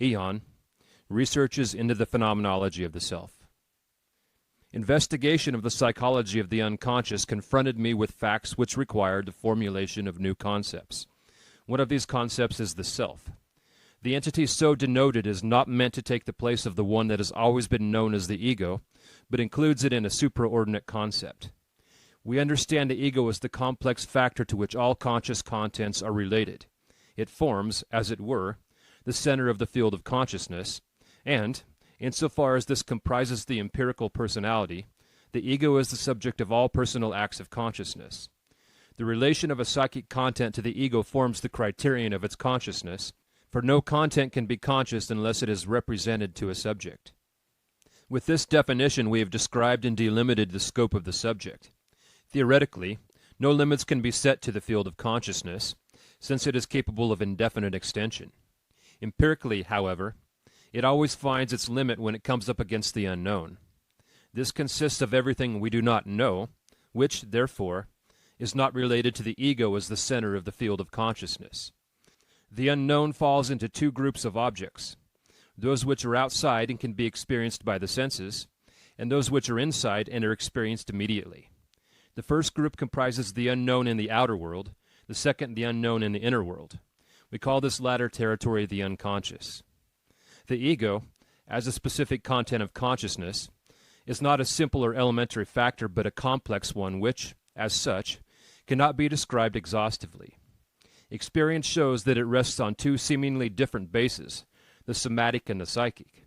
Aion, researches into the phenomenology of the self. Investigation of the psychology of the unconscious confronted me with facts which required the formulation of new concepts. One of these concepts is the self. The entity so denoted is not meant to take the place of the one that has always been known as the ego, but includes it in a supraordinate concept. We understand the ego as the complex factor to which all conscious contents are related. It forms, as it were, the center of the field of consciousness, and, insofar as this comprises the empirical personality, the ego is the subject of all personal acts of consciousness. The relation of a psychic content to the ego forms the criterion of its consciousness, for no content can be conscious unless it is represented to a subject. With this definition, we have described and delimited the scope of the subject. Theoretically, no limits can be set to the field of consciousness, since it is capable of indefinite extension. Empirically, however, it always finds its limit when it comes up against the unknown. This consists of everything we do not know, which, therefore, is not related to the ego as the center of the field of consciousness. The unknown falls into two groups of objects, those which are outside and can be experienced by the senses, and those which are inside and are experienced immediately. The first group comprises the unknown in the outer world, the second the unknown in the inner world. We call this latter territory the unconscious. The ego, as a specific content of consciousness, is not a simple or elementary factor but a complex one which, as such, cannot be described exhaustively. Experience shows that it rests on two seemingly different bases, the somatic and the psychic.